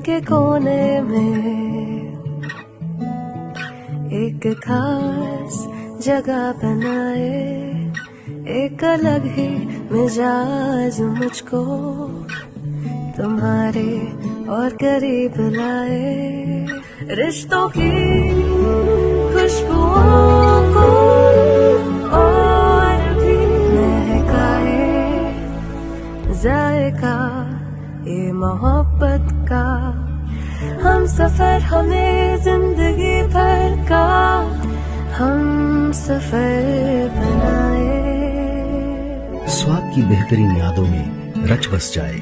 के कोने में एक खास जगह बनाए, एक अलग ही मिजाज मुझको तुम्हारे और करीब लाए। रिश्तों की खुशबुओं को और भी महकाए, जायका ये मोहब्बत का, हम सफर हमें जिंदगी भर का हम सफर बनाए। स्वाद की बेहतरीन यादों में रच बस जाए,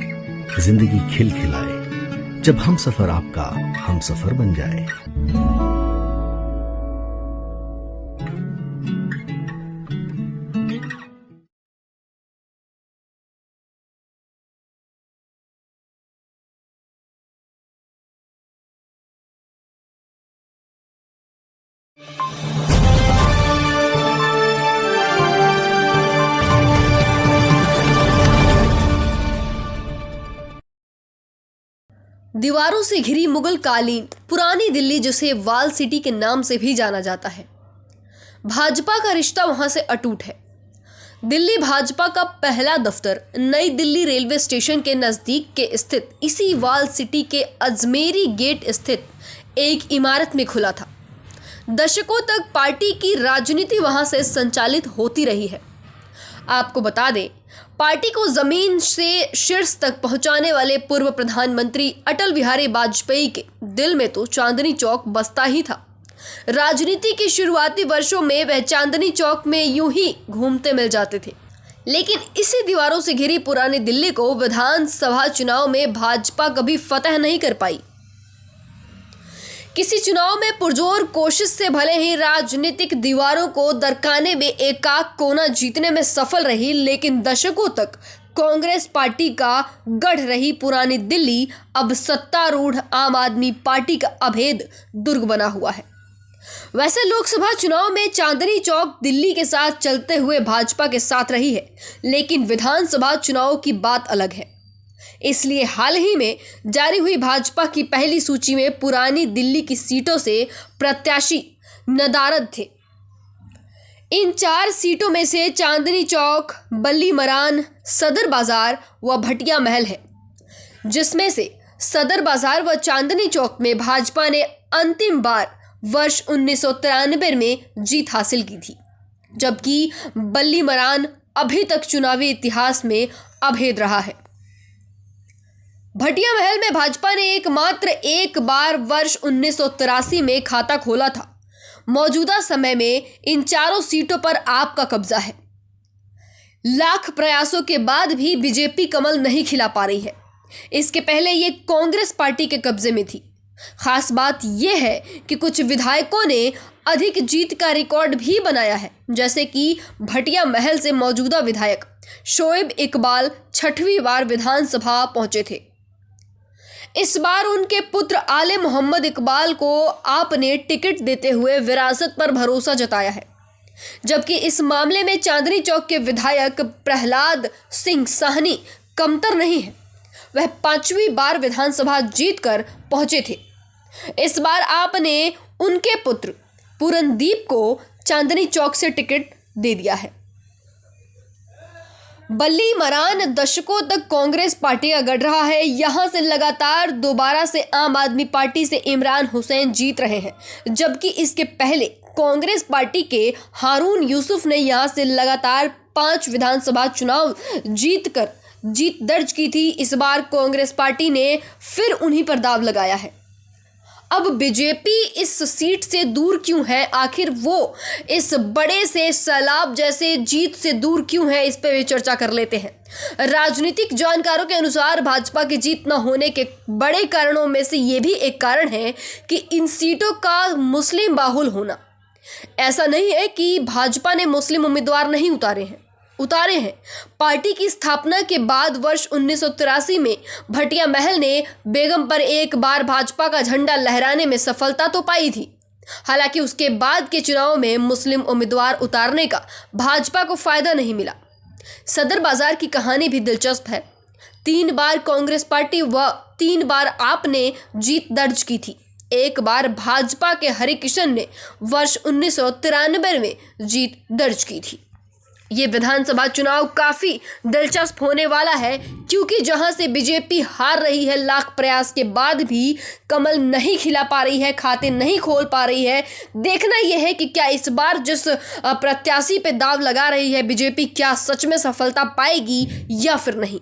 जिंदगी खिल खिलाए, जब हम सफर आपका हम सफर बन जाए। दीवारों से घिरी मुगल कालीन पुरानी दिल्ली, जिसे वाल सिटी के नाम से भी जाना जाता है, भाजपा का रिश्ता वहां से अटूट है। दिल्ली भाजपा का पहला दफ्तर नई दिल्ली रेलवे स्टेशन के नजदीक के स्थित इसी वाल सिटी के अजमेरी गेट स्थित एक इमारत में खुला था। दशकों तक पार्टी की राजनीति वहां से संचालित होती रही है। आपको बता दें, पार्टी को जमीन से शीर्ष तक पहुंचाने वाले पूर्व प्रधानमंत्री अटल बिहारी वाजपेयी के दिल में तो चांदनी चौक बसता ही था। राजनीति के शुरुआती वर्षों में वह चांदनी चौक में यूं ही घूमते मिल जाते थे, लेकिन इसी दीवारों से घिरी पुरानी दिल्ली को विधानसभा चुनाव में भाजपा कभी फतह नहीं कर पाई। किसी चुनाव में पुरजोर कोशिश से भले ही राजनीतिक दीवारों को दरकाने में एकाक कोना जीतने में सफल रही, लेकिन दशकों तक कांग्रेस पार्टी का गढ़ रही पुरानी दिल्ली अब सत्तारूढ़ आम आदमी पार्टी का अभेद दुर्ग बना हुआ है। वैसे लोकसभा चुनाव में चांदनी चौक दिल्ली के साथ चलते हुए भाजपा के साथ रही है, लेकिन विधानसभा चुनाव की बात अलग है। इसलिए हाल ही में जारी हुई भाजपा की पहली सूची में पुरानी दिल्ली की सीटों से प्रत्याशी नदारद थे। इन 4 सीटों में से चांदनी चौक, बल्ली मरान, सदर बाजार व भटिया महल है, जिसमें से सदर बाजार व चांदनी चौक में भाजपा ने अंतिम बार वर्ष 1993 में जीत हासिल की थी, जबकि बल्ली मरान अभी तक चुनावी इतिहास में अभेद रहा है। भटिया महल में भाजपा ने एकमात्र एक बार वर्ष 1983 में खाता खोला था। मौजूदा समय में इन 4 सीटों पर आपका कब्जा है। लाख प्रयासों के बाद भी बीजेपी कमल नहीं खिला पा रही है। इसके पहले ये कांग्रेस पार्टी के कब्जे में थी। खास बात यह है कि कुछ विधायकों ने अधिक जीत का रिकॉर्ड भी बनाया है, जैसे कि भटिया महल से मौजूदा विधायक शोएब इकबाल 6वीं बार विधानसभा पहुंचे थे। इस बार उनके पुत्र आले मोहम्मद इकबाल को आपने टिकट देते हुए विरासत पर भरोसा जताया है, जबकि इस मामले में चांदनी चौक के विधायक प्रहलाद सिंह साहनी कमतर नहीं है। वह 5वीं बार विधानसभा जीतकर पहुंचे थे। इस बार आपने उनके पुत्र पूरनदीप को चांदनी चौक से टिकट दे दिया है। बल्ली मरान दशकों तक कांग्रेस पार्टी का गढ़ रहा है। यहां से लगातार दोबारा से आम आदमी पार्टी से इमरान हुसैन जीत रहे हैं, जबकि इसके पहले कांग्रेस पार्टी के हारून यूसुफ ने यहां से लगातार 5 विधानसभा चुनाव जीतकर जीत दर्ज की थी। इस बार कांग्रेस पार्टी ने फिर उन्हीं पर दाव लगाया है। अब बीजेपी इस सीट से दूर क्यों है? आखिर वो इस बड़े से सैलाब जैसे जीत से दूर क्यों है? इस पर भी चर्चा कर लेते हैं। राजनीतिक जानकारों के अनुसार भाजपा की जीत न होने के बड़े कारणों में से ये भी एक कारण है कि इन सीटों का मुस्लिम बाहुल होना। ऐसा नहीं है कि भाजपा ने मुस्लिम उम्मीदवार नहीं उतारे हैं। पार्टी की स्थापना के बाद वर्ष 1983 में भटिया महल ने बेगम पर एक बार भाजपा का झंडा लहराने में सफलता तो पाई थी। हालांकि उसके बाद के चुनाव में मुस्लिम उम्मीदवार उतारने का भाजपा को फायदा नहीं मिला। सदर बाजार की कहानी भी दिलचस्प है। 3 बार कांग्रेस पार्टी व 3 बार आपने जीत दर्ज की थी। एक बार भाजपा के हरिकिशन ने वर्ष 1993 में जीत दर्ज की थी। ये विधानसभा चुनाव काफी दिलचस्प होने वाला है, क्योंकि जहां से बीजेपी हार रही है, लाख प्रयास के बाद भी कमल नहीं खिला पा रही है, खाते नहीं खोल पा रही है। देखना यह है कि क्या इस बार जिस प्रत्याशी पे दाव लगा रही है बीजेपी, क्या सच में सफलता पाएगी या फिर नहीं।